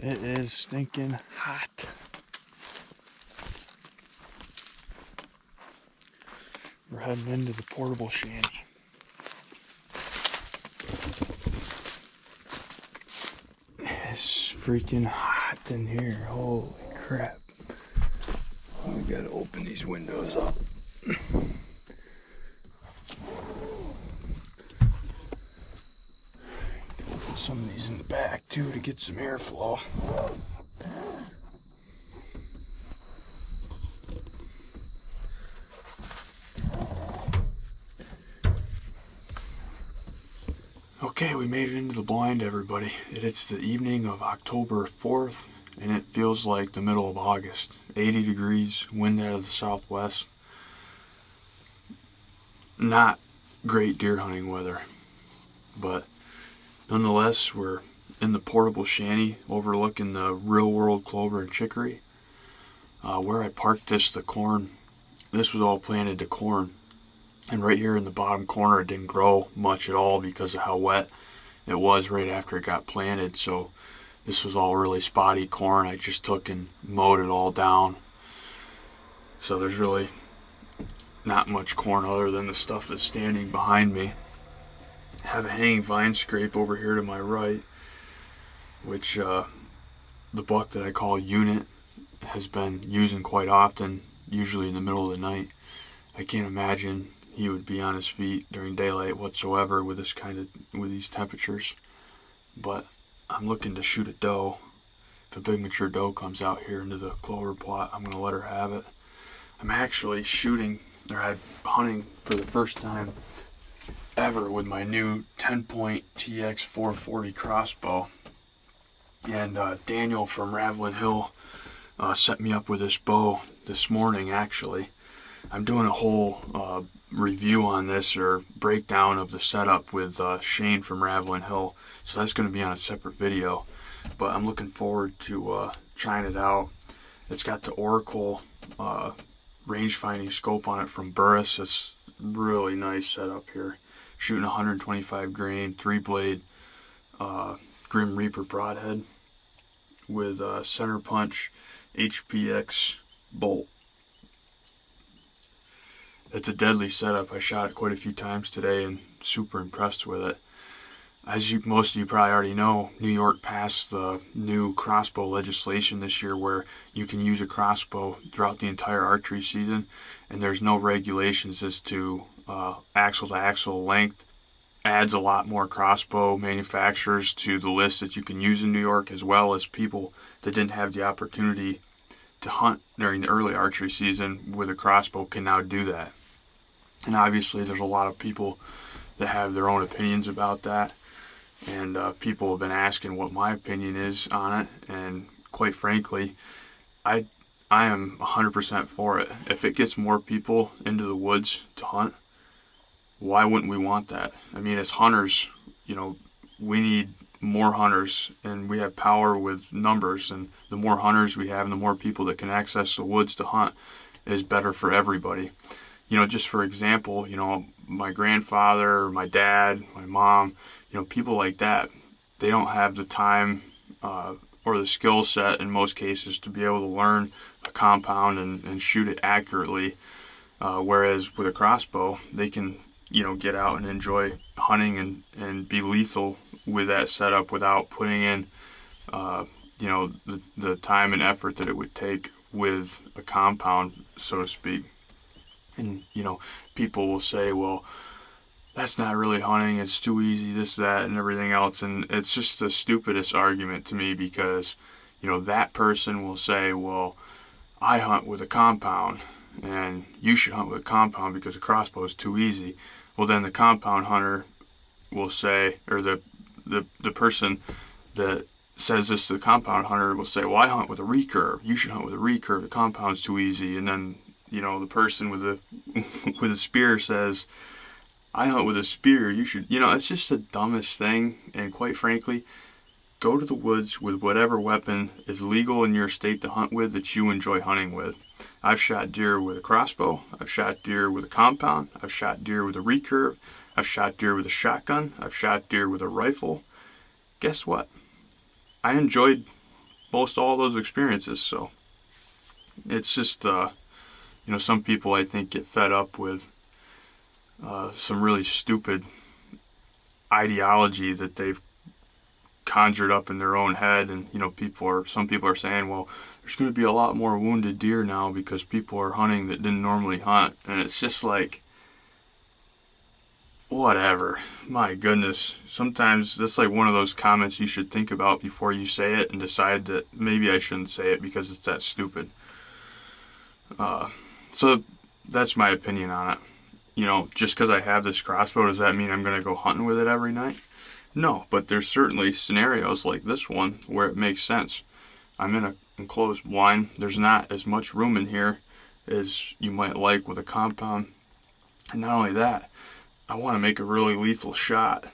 It is stinking hot. We're heading into the portable shanty. It's freaking hot in here. Holy crap. We gotta open these windows up. Put some of these in the back too to get some airflow. Okay, we made it into the blind, everybody. It's the evening of October 4th, and it feels like the middle of August. 80 degrees, wind out of the southwest. Not great deer hunting weather, but nonetheless, we're in the portable shanty overlooking the real world clover and chicory. Where I parked the corn, this was all planted to corn. And right here in the bottom corner, it didn't grow much at all because of how wet it was right after it got planted. So this was all really spotty corn. I just took and mowed it all down. So there's really not much corn other than the stuff that's standing behind me. I have a hanging vine scrape over here to my right, which the buck that I call Unit has been using quite often, usually in the middle of the night. I can't imagine he would be on his feet during daylight whatsoever with these temperatures. But I'm looking to shoot a doe. If a big mature doe comes out here into the clover plot, I'm gonna let her have it. I'm actually I'm hunting for the first time ever with my new 10-point TX 440 crossbow. And Daniel from Ravlin Hill set me up with this bow this morning, actually. I'm doing a whole review on this, or breakdown of the setup, with Shane from Ravlin Hill, so that's going to be on a separate video, but I'm looking forward to trying it out. It's got the Oracle range finding scope on it from Burris. It's really nice setup here, shooting 125 grain 3-blade Grim Reaper broadhead with center punch HPX bolt. It's a deadly setup. I shot it quite a few times today and super impressed with it. As most of you probably already know, New York passed the new crossbow legislation this year where you can use a crossbow throughout the entire archery season, and there's no regulations as to axle-to-axle length. Adds a lot more crossbow manufacturers to the list that you can use in New York, as well as people that didn't have the opportunity to hunt during the early archery season with a crossbow can now do that. And obviously there's a lot of people that have their own opinions about that, and people have been asking what my opinion is on it, and quite frankly, I am 100% for it. If it gets more people into the woods to hunt, why wouldn't we want that? I mean, as hunters, we need more hunters, and we have power with numbers, and the more hunters we have and the more people that can access the woods to hunt is better for everybody. Just for example, my grandfather, or my dad, my mom, people like that, they don't have the time or the skill set in most cases to be able to learn a compound and shoot it accurately, whereas with a crossbow they can get out and enjoy hunting and be lethal with that setup without putting in the time and effort that it would take with a compound, so to speak. And people will say, well, that's not really hunting, it's too easy, this, that, and everything else. And it's just the stupidest argument to me, because that person will say, well, I hunt with a compound and you should hunt with a compound because a crossbow is too easy. Well, then the compound hunter will say, or the person that says this to the compound hunter will say, well, I hunt with a recurve, you should hunt with a recurve, the compound's too easy. And then the person with a spear says, I hunt with a spear, you should, it's just the dumbest thing. And quite frankly, go to the woods with whatever weapon is legal in your state to hunt with that you enjoy hunting with. I've shot deer with a crossbow, I've shot deer with a compound, I've shot deer with a recurve, I've shot deer with a shotgun, I've shot deer with a rifle. Guess what? I enjoyed most all those experiences. So it's just, some people I think get fed up with some really stupid ideology that they've conjured up in their own head. And some people are saying, well, there's going to be a lot more wounded deer now because people are hunting that didn't normally hunt. And it's just like, whatever. My goodness. Sometimes that's like one of those comments you should think about before you say it and decide that maybe I shouldn't say it because it's that stupid. So that's my opinion on it. Just because I have this crossbow, does that mean I'm going to go hunting with it every night? No, but there's certainly scenarios like this one where it makes sense. I'm in an enclosed blind. There's not as much room in here as you might like with a compound. And not only that, I want to make a really lethal shot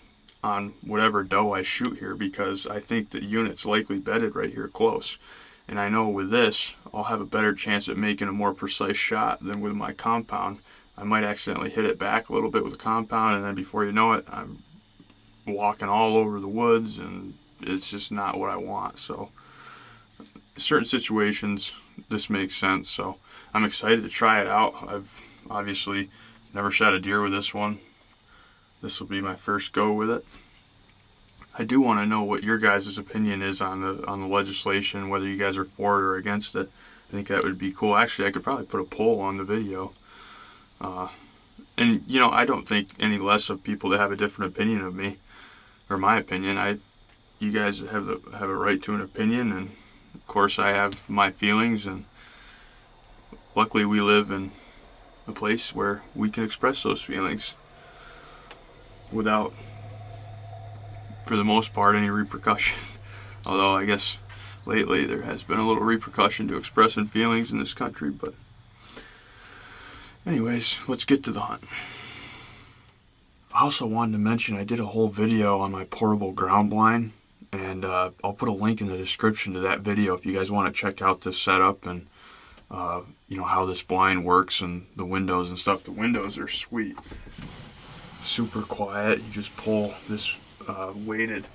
on whatever doe I shoot here because I think the unit's likely bedded right here close. And I know with this, I'll have a better chance at making a more precise shot than with my compound. I might accidentally hit it back a little bit with the compound, and then before you know it, I'm walking all over the woods, and it's just not what I want. So in certain situations, this makes sense. So I'm excited to try it out. I've obviously never shot a deer with this one. This will be my first go with it. I do want to know what your guys' opinion is on the legislation, whether you guys are for it or against it. I think that would be cool. Actually, I could probably put a poll on the video. And I don't think any less of people that have a different opinion of me, or my opinion. You guys have a right to an opinion, and of course I have my feelings. And luckily, we live in a place where we can express those feelings without, for the most part, any repercussion. Although I guess lately there has been a little repercussion to expressing feelings in this country. But anyways, let's get to the hunt. I also wanted to mention I did a whole video on my portable ground blind, and I'll put a link in the description to that video if you guys want to check out this setup and how this blind works and the windows and stuff. The windows are sweet, super quiet. You just pull this weighted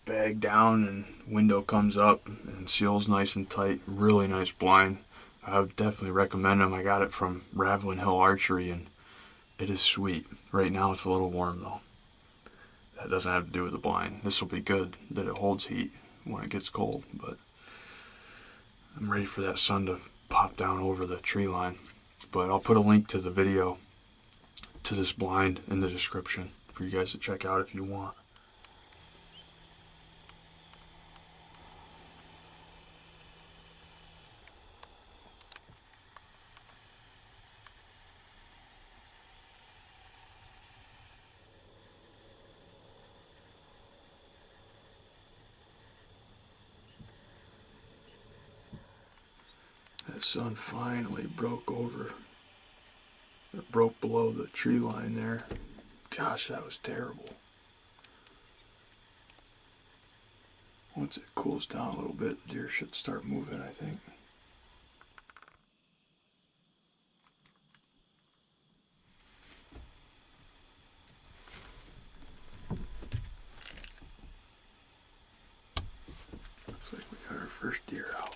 bag down and window comes up and seals nice and tight. Really nice blind. I would definitely recommend them. I got it from Ravlin Archery, and it is sweet. Right now it's a little warm though. That doesn't have to do with the blind. This will be good that it holds heat when it gets cold, but I'm ready for that sun to pop down over the tree line. But I'll put a link to the video to this blind in the description for you guys to check out if you want. That sun finally broke over. It broke below the tree line there. Gosh, that was terrible. Once it cools down a little bit, the deer should start moving, I think. Looks like we got our first deer out.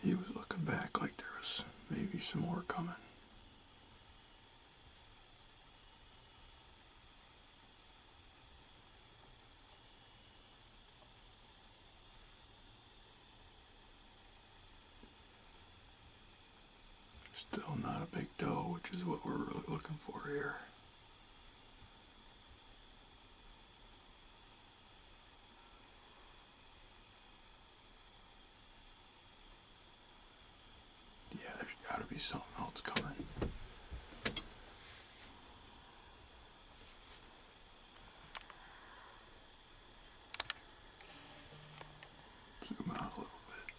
He was looking back like there was maybe some more coming. Still not a big doe, which is what we're really looking for here. Yeah, there's got to be something else coming. Zoom out a little bit.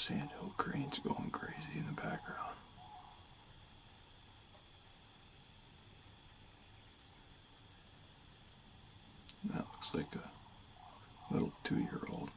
sandhill crane's going crazy in the background. That looks like a little 2-year-old.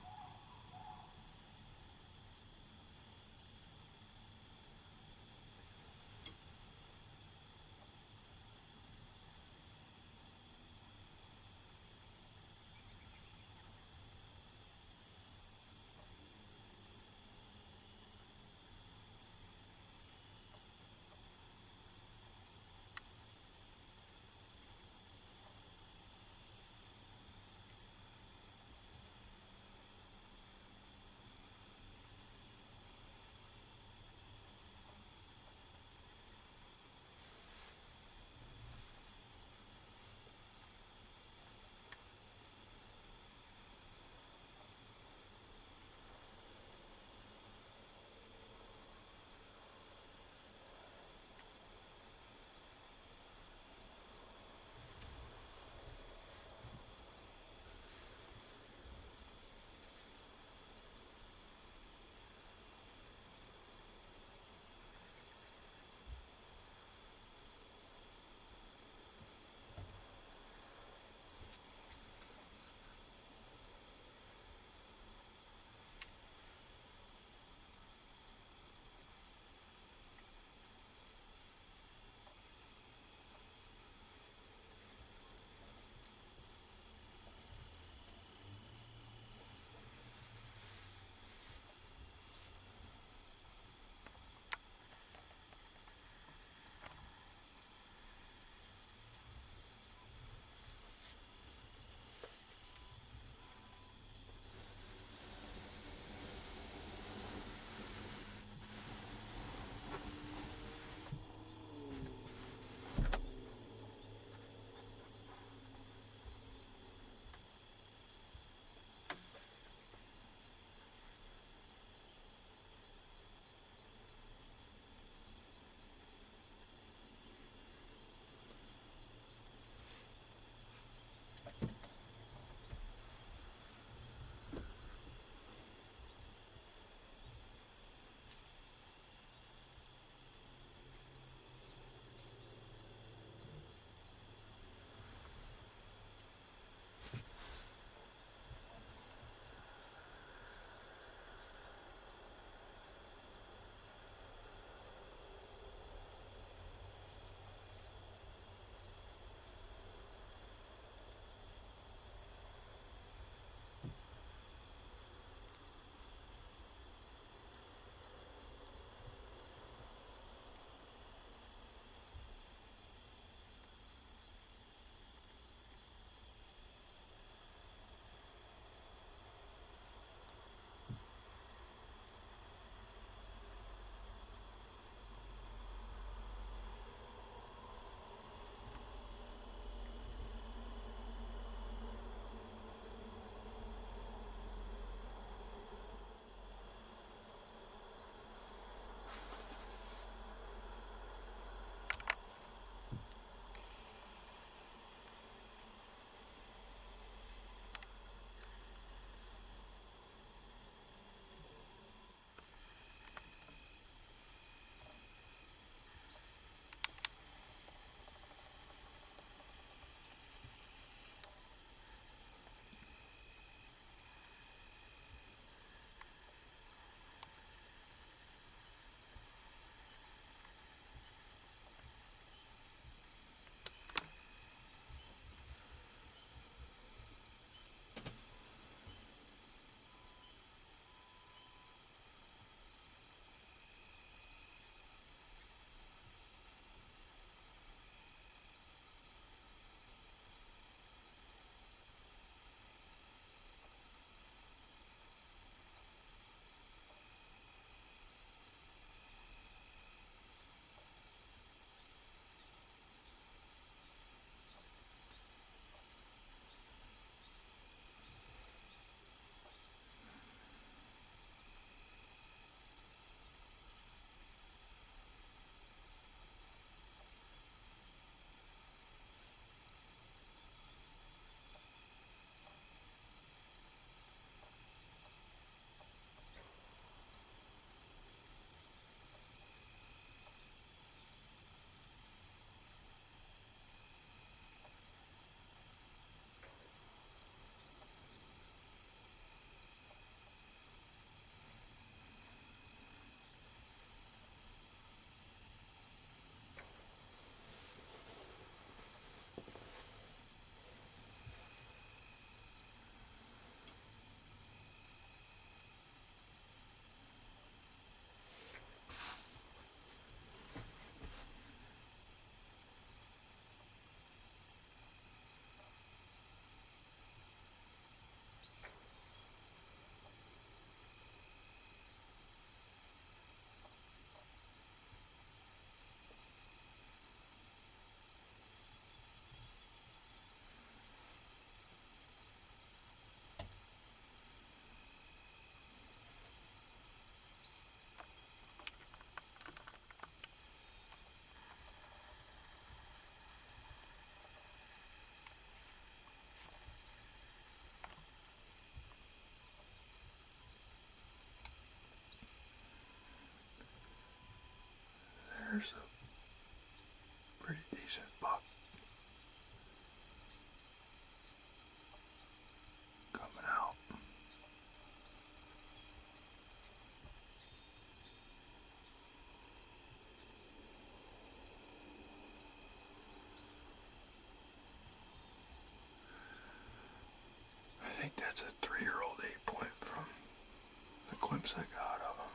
That's a 3-year-old 8-point from the clips I got of him.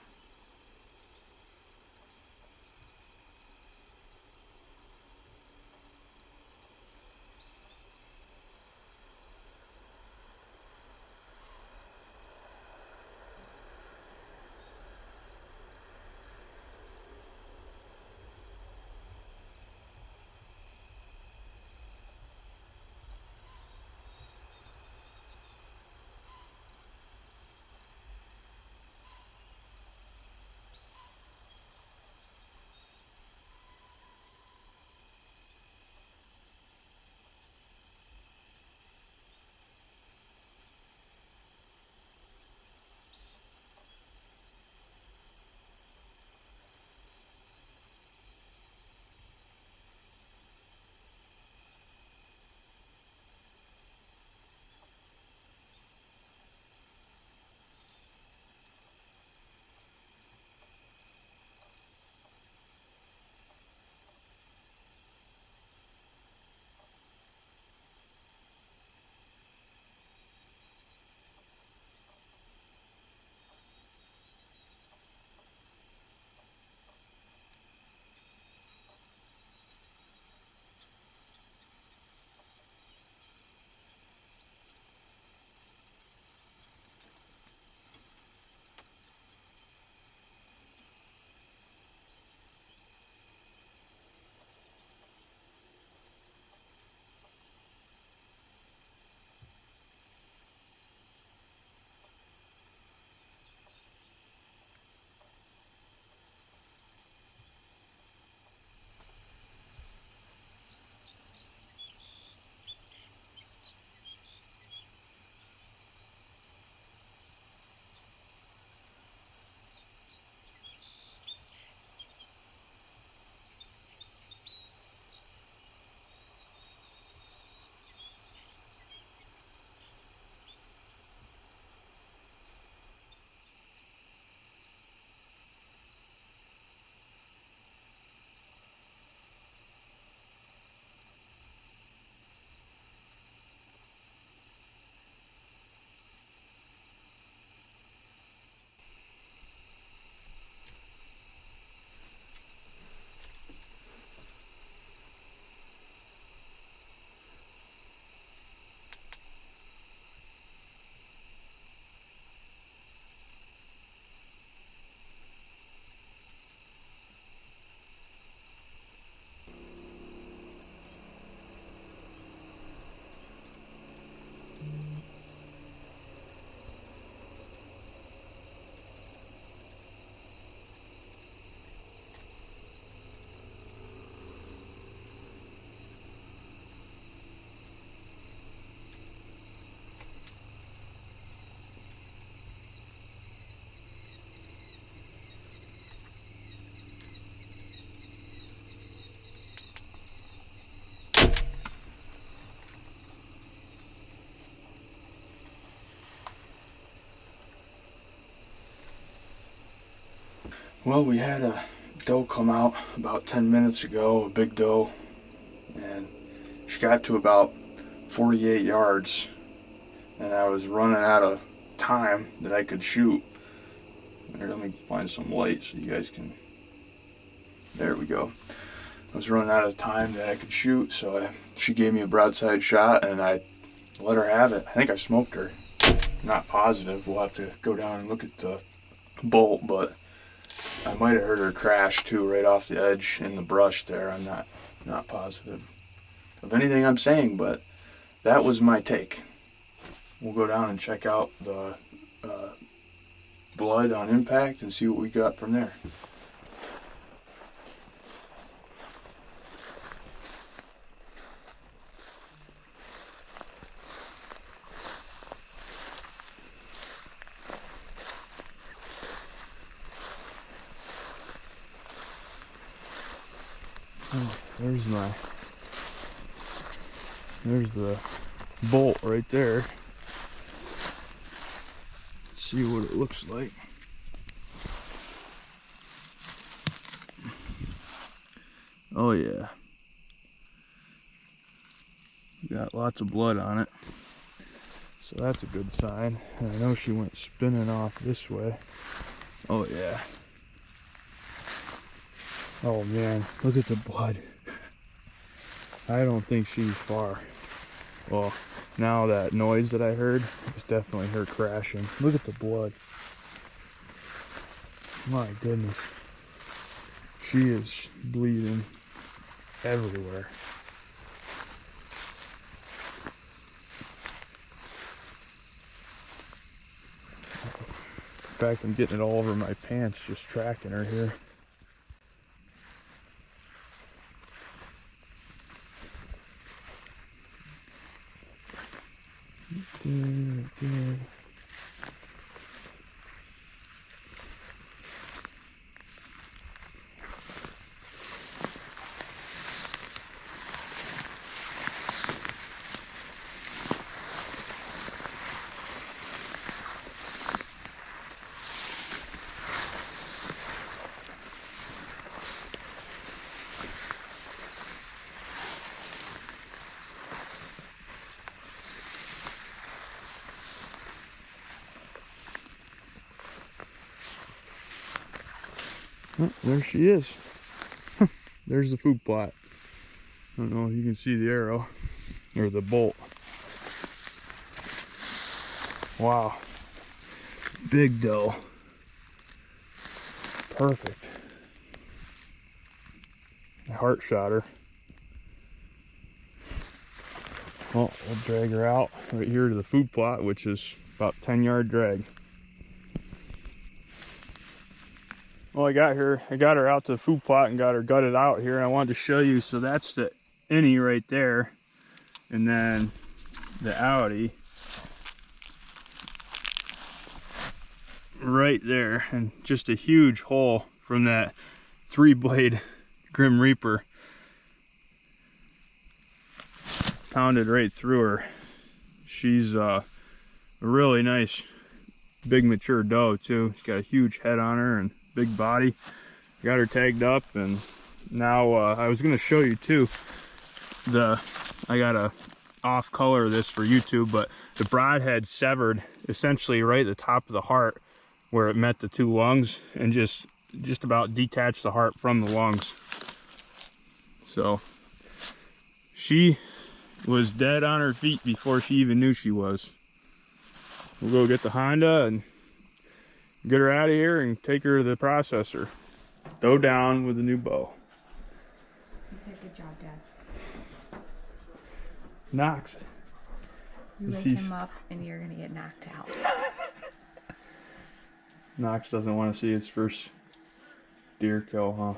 Well, we had a doe come out about 10 minutes ago, a big doe, and she got to about 48 yards, and I was running out of time that I could shoot. Here, let me find some light so you guys can, there we go. I was running out of time that I could shoot, so she gave me a broadside shot, and I let her have it. I think I smoked her. Not positive. We'll have to go down and look at the bolt, but I might have heard her crash too, right off the edge in the brush there. I'm not positive of anything I'm saying, but that was my take. We'll go down and check out the blood on impact and see what we got from there. Oh, there's the bolt right there. Let's see what it looks like. Oh yeah. Got lots of blood on it. So that's a good sign. And I know she went spinning off this way. Oh yeah. Oh man, look at the blood. I don't think she's far. Well, now that noise that I heard, it's definitely her crashing. Look at the blood. My goodness. She is bleeding everywhere. In fact, I'm getting it all over my pants just tracking her here. Good. Oh, there she is. There's the food plot. I don't know if you can see the arrow or the bolt. Wow. Big doe. Perfect. I heart shot her. Well, we'll drag her out right here to the food plot, which is about 10-yard drag. Well, I got her out to the food plot and got her gutted out here. And I wanted to show you, so that's the innie right there. And then the outie right there. And just a huge hole from that 3-blade Grim Reaper. Pounded right through her. She's a really nice big mature doe too. She's got a huge head on her and big body. Got her tagged up, and now I was going to show you too, I got a off color this for YouTube, but the broadhead severed essentially right at the top of the heart where it met the 2 lungs, and just about detached the heart from the lungs. So she was dead on her feet before she even knew she was. We'll go get the Honda and get her out of here and take her to the processor. Doe down with a new bow. You said good job, Dad. Knox. You wake him up and you're gonna get knocked out. Knox doesn't want to see his first deer kill, huh?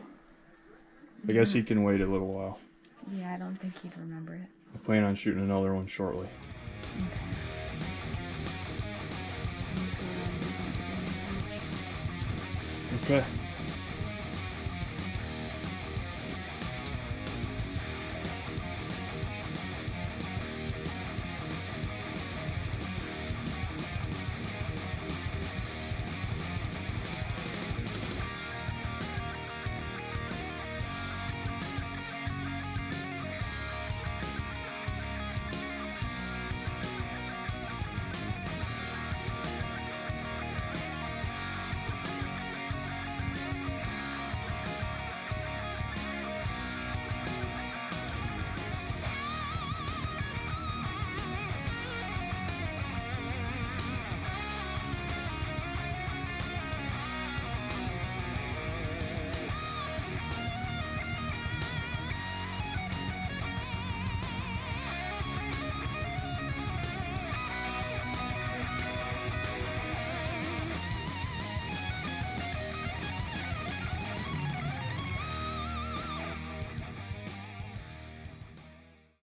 I guess he can wait a little while. Yeah, I don't think he'd remember it. I plan on shooting another one shortly. Okay. Okay.